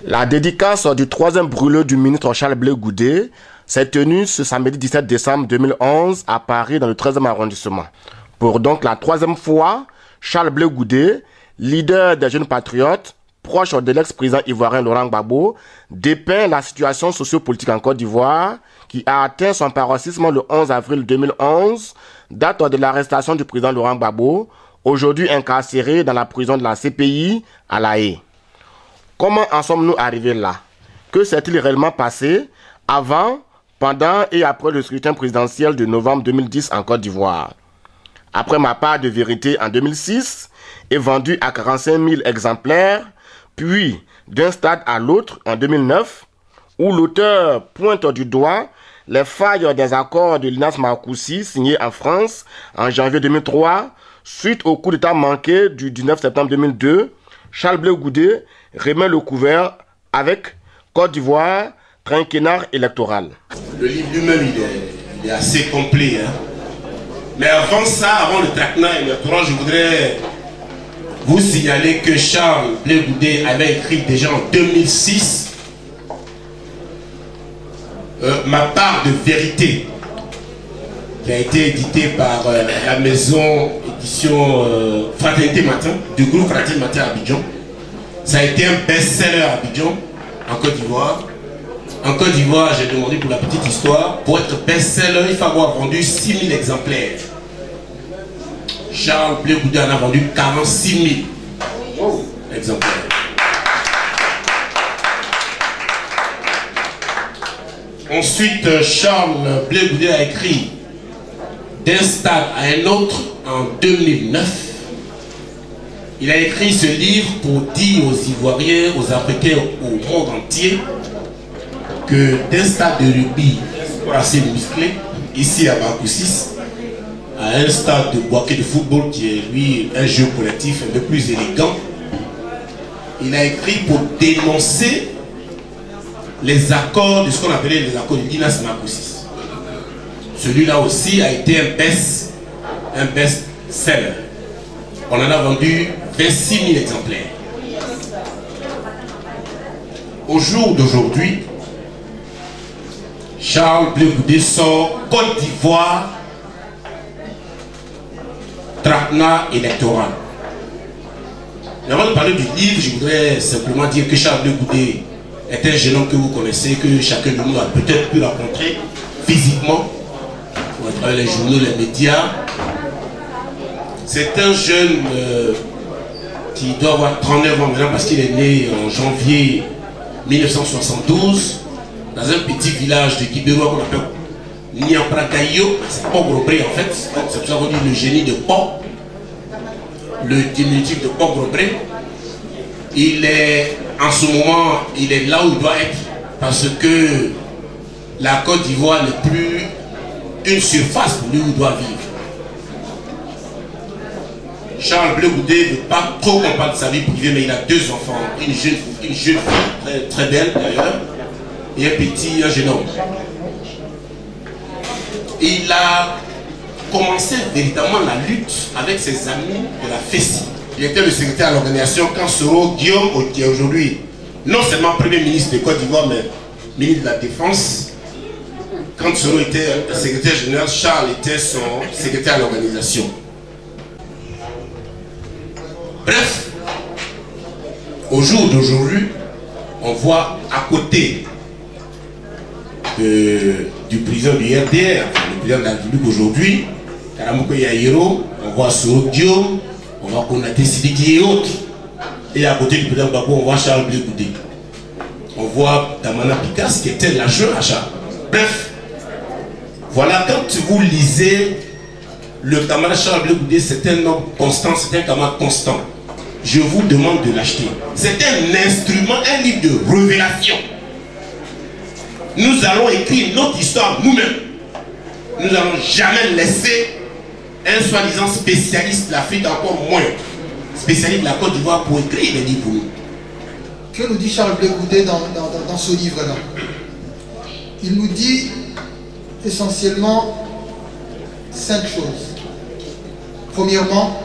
La dédicace du troisième brûleur du ministre Charles Blé Goudé s'est tenue ce samedi 17 décembre 2011 à Paris dans le 13e arrondissement. Pour donc la troisième fois, Charles Blé Goudé, leader des jeunes patriotes, proche de l'ex-président ivoirien Laurent Gbagbo, dépeint la situation sociopolitique en Côte d'Ivoire qui a atteint son paroxysme le 11 avril 2011, date de l'arrestation du président Laurent Gbagbo, aujourd'hui incarcéré dans la prison de la CPI à La Haye. Comment en sommes-nous arrivés là? Que s'est-il réellement passé avant, pendant et après le scrutin présidentiel de novembre 2010 en Côte d'Ivoire? Après ma part de vérité en 2006 et vendu à 45 000 exemplaires, puis d'un stade à l'autre en 2009, où l'auteur pointe du doigt les failles des accords de Linas Marcoussis signés en France en janvier 2003, suite au coup d'État manqué du 19 septembre 2002, Charles Blé Goudé remet le couvert avec Côte d'Ivoire, trinquennat électoral. Le livre lui-même, il est assez complet. Hein? Mais avant ça, avant le trinquennat électoral, je voudrais vous signaler que Charles Blé Goudé avait écrit déjà en 2006 Ma part de vérité, qui a été édité par la maison édition Fraternité Matin, du groupe Fraternité Matin à Abidjan. Ça a été un best-seller à Abidjan, en Côte d'Ivoire. En Côte d'Ivoire, j'ai demandé pour la petite histoire, pour être best-seller, il faut avoir vendu 6 000 exemplaires. Charles Blé Goudé en a vendu 46 000 exemplaires. Ensuite, Charles Blé Goudé a écrit d'un stade à un autre en 2009. Il a écrit ce livre pour dire aux Ivoiriens, aux Africains, au monde entier que d'un stade de rugby assez musclé, ici à Marcoussis, à un stade de boîtier de football qui est lui un jeu collectif un peu plus élégant, il a écrit pour dénoncer les accords de ce qu'on appelait les accords de Linas Marcoussis. Celui-là aussi a été un best-seller. On en a vendu 26 000 exemplaires. Au jour d'aujourd'hui, Charles Blé Goudé sort Côte d'Ivoire, trinquennat électoral. Mais avant de parler du livre, je voudrais simplement dire que Charles Blé Goudé est un jeune homme que vous connaissez, que chacun de nous a peut-être pu rencontrer physiquement, à travers les journaux, les médias. C'est un jeune qui doit avoir 39 ans maintenant parce qu'il est né en janvier 1972 dans un petit village de Kibérois qu'on appelle Niampragayo, c'est Pogrebré en fait, c'est pour ça qu'on dit le génie de Pog, le diminutif de Pogrebré. Il est en ce moment, il est là où il doit être parce que la Côte d'Ivoire n'est plus une surface pour lui où il doit vivre. Charles Blé Goudé ne veut pas trop qu'on parle de sa vie privée, mais il a 2 enfants, une jeune fille très, très belle d'ailleurs, et un jeune homme. Il a commencé véritablement la lutte avec ses amis de la FESI. Il était le secrétaire à l'organisation quand Soro Guillaume, qui est aujourd'hui non seulement Premier ministre de Côte d'Ivoire, mais ministre de la Défense. Quand Soro était secrétaire général, Charles était son secrétaire à l'organisation. Bref, au jour d'aujourd'hui, on voit à côté du président du RDR, le président de la République aujourd'hui, Karamoko Yaïro, on voit Soro Guillaume, on voit Konaté Sidiki et autres. Et à côté du président Gbagbo, on voit Charles Blé Goudé. On voit Damana Picasse qui était l'adjoint à Charles. Bref, voilà, quand vous lisez le camarade Charles Blé Goudé, c'est un homme constant, c'est un camarade constant. Je vous demande de l'acheter. C'est un instrument, un livre de révélation. Nous allons écrire notre histoire nous-mêmes. Nous n'allons jamais laisser un soi-disant spécialiste de l'Afrique, encore moins spécialiste de la Côte d'Ivoire, pour écrire des livres pour nous. Que nous dit Charles Blé Goudé dans ce livre-là? Il nous dit essentiellement 5 choses. Premièrement,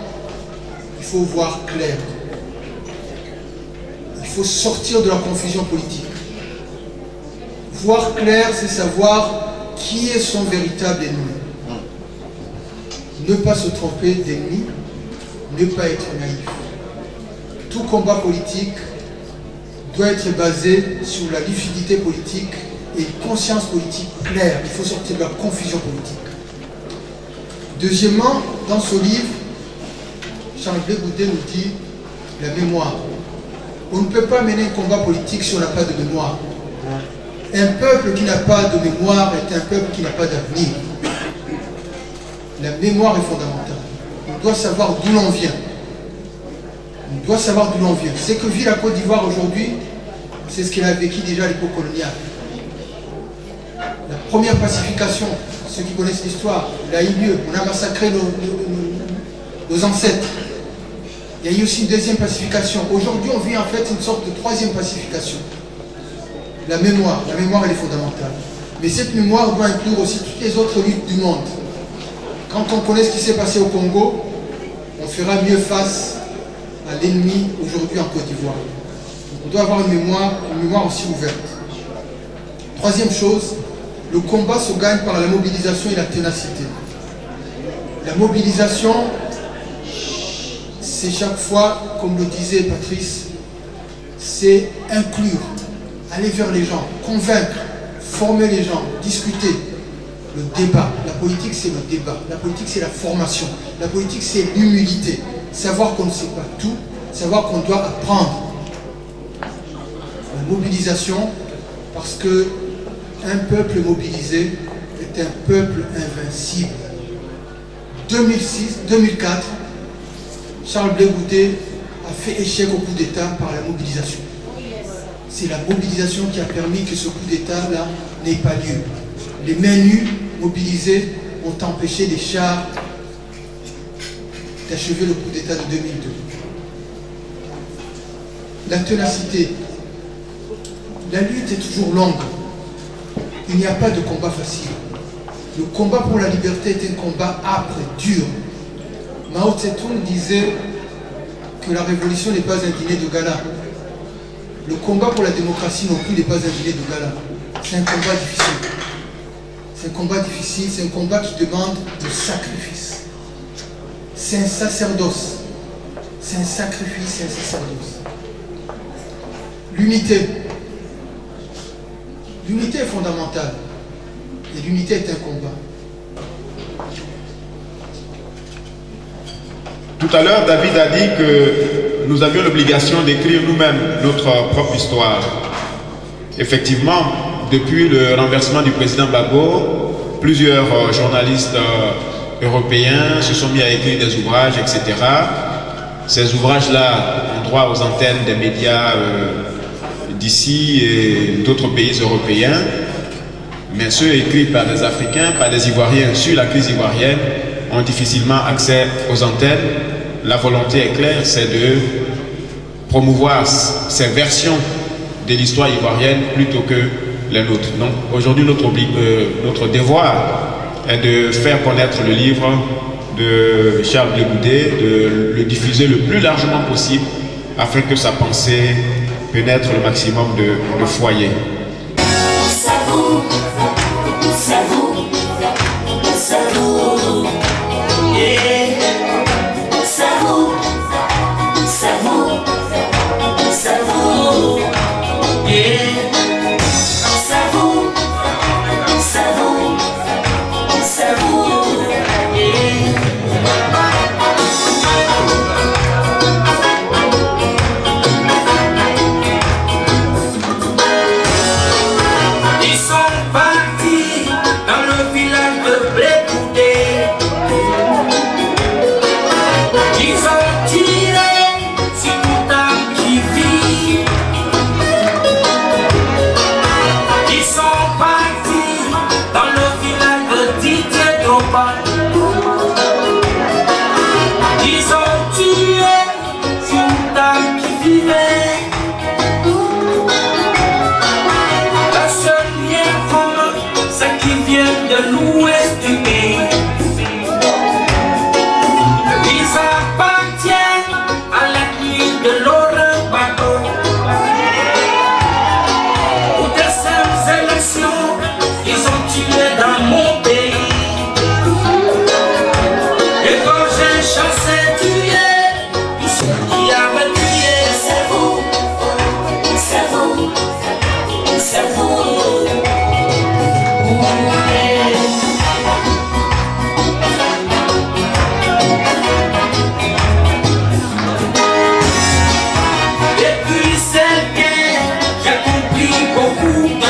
il faut voir clair. Il faut sortir de la confusion politique. Voir clair, c'est savoir qui est son véritable ennemi. Ne pas se tromper d'ennemi, ne pas être naïf. Tout combat politique doit être basé sur la lucidité politique et une conscience politique claire. Il faut sortir de la confusion politique. Deuxièmement, dans ce livre, Charles Blé Goudé nous dit la mémoire. On ne peut pas mener un combat politique si on n'a pas de mémoire. Un peuple qui n'a pas de mémoire est un peuple qui n'a pas d'avenir. La mémoire est fondamentale. On doit savoir d'où l'on vient. On doit savoir d'où l'on vient. Ce que vit la Côte d'Ivoire aujourd'hui, c'est ce qu'elle a vécu déjà à l'époque coloniale. La première pacification, ceux qui connaissent l'histoire, elle a eu lieu. On a massacré nos ancêtres. Il y a eu aussi une deuxième pacification. Aujourd'hui, on vit en fait une sorte de troisième pacification. La mémoire elle est fondamentale. Mais cette mémoire doit inclure aussi toutes les autres luttes du monde. Quand on connaît ce qui s'est passé au Congo, on fera mieux face à l'ennemi aujourd'hui en Côte d'Ivoire. On doit avoir une mémoire aussi ouverte. Troisième chose, le combat se gagne par la mobilisation et la ténacité. La mobilisation, c'est chaque fois, comme le disait Patrice, c'est inclure, aller vers les gens, convaincre, former les gens, discuter. Le débat, la politique c'est le débat, la politique c'est la formation, la politique c'est l'humilité, savoir qu'on ne sait pas tout, savoir qu'on doit apprendre. La mobilisation, parce que un peuple mobilisé est un peuple invincible. 2004, Charles Blé Goudé a fait échec au coup d'État par la mobilisation. C'est la mobilisation qui a permis que ce coup d'État-là n'ait pas lieu. Les mains nues mobilisées ont empêché les chars d'achever le coup d'État de 2002. La ténacité. La lutte est toujours longue. Il n'y a pas de combat facile. Le combat pour la liberté est un combat âpre, dur. Mao Tse-tung disait que la révolution n'est pas un dîner de gala. Le combat pour la démocratie non plus n'est pas un dîner de gala. C'est un combat difficile. C'est un combat difficile, c'est un combat qui demande du sacrifice. C'est un sacerdoce. C'est un sacrifice, c'est un sacerdoce. L'unité. L'unité est fondamentale. Et l'unité est un combat. Tout à l'heure, David a dit que nous avions l'obligation d'écrire nous-mêmes notre propre histoire. Effectivement, depuis le renversement du président Gbagbo, plusieurs journalistes européens se sont mis à écrire des ouvrages, etc. Ces ouvrages-là ont droit aux antennes des médias d'ici et d'autres pays européens, mais ceux écrits par des Africains, par des Ivoiriens sur la crise ivoirienne ont difficilement accès aux antennes. La volonté est claire, c'est de promouvoir ces versions de l'histoire ivoirienne plutôt que les nôtres. Donc aujourd'hui, notre devoir est de faire connaître le livre de Charles Blé Goudé, de le diffuser le plus largement possible afin que sa pensée pénètre le maximum de foyers. Ils sont partis dans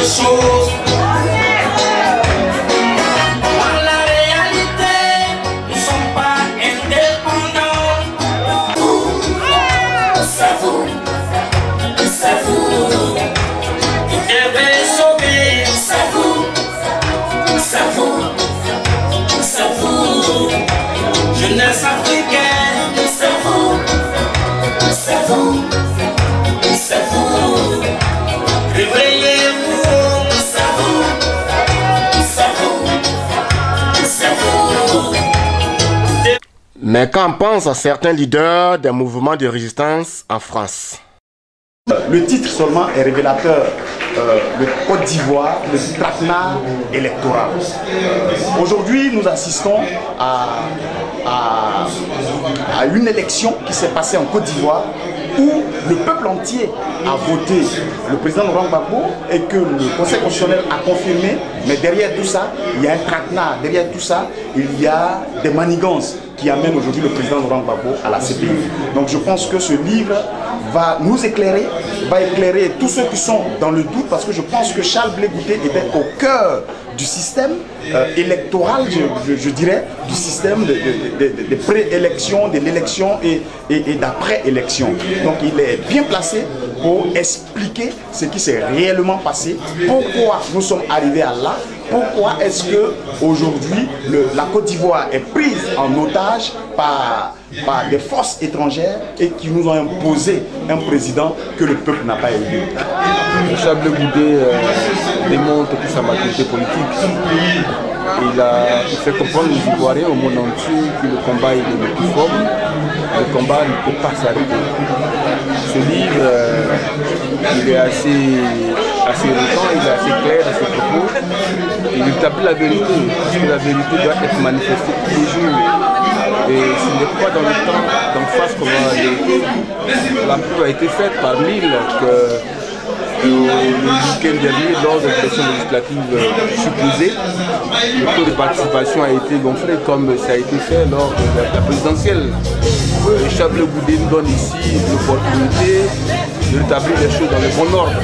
chose. Dans la réalité, nous ne sommes pas indépendants. C'est vous, qui devez sauver. C'est vous, jeunesse africaine. C'est vous. Réveillez-vous, c'est vous. Mais qu'en pensent certains leaders des mouvements de résistance en France? Le titre seulement est révélateur. Le Côte d'Ivoire, le traquenard électoral. Aujourd'hui, nous assistons à une élection qui s'est passée en Côte d'Ivoire où le peuple entier a voté le président Laurent Gbagbo et que le Conseil constitutionnel a confirmé. Mais derrière tout ça, il y a un traquenard. Derrière tout ça, il y a des manigances qui amènent aujourd'hui le président Laurent Gbagbo à la CPI. Donc je pense que ce livre va nous éclairer, va éclairer tous ceux qui sont dans le doute, parce que je pense que Charles Blé Goudé était au cœur du système électoral, je dirais, du système de pré-élection, de l'élection et d'après-élection. Donc il est bien placé pour expliquer ce qui s'est réellement passé, pourquoi nous sommes arrivés à là, pourquoi est-ce que aujourd'hui la Côte d'Ivoire est prise en otage par des forces étrangères et qui nous ont imposé un président que le peuple n'a pas élu. Charles Blé Goudé démontre toute sa maturité politique. Il fait comprendre aux Ivoiriens, au monde entier, que le combat il est le plus fort. Le combat ne peut pas s'arrêter. Ce livre, il est assez récent, il est assez clair dans ses propos. Il établit la vérité, parce que la vérité doit être manifestée tous les jours. Et ce n'est pas dans le temps d'en face qu'on va vérité. La preuve a été faite par mille que le week-end dernier, lors de l'élection législative supposée, le taux de participation a été gonflé comme ça a été fait lors de la présidentielle. Charles Blé Goudé nous donne ici l'opportunité de rétablir les choses dans le bon ordre.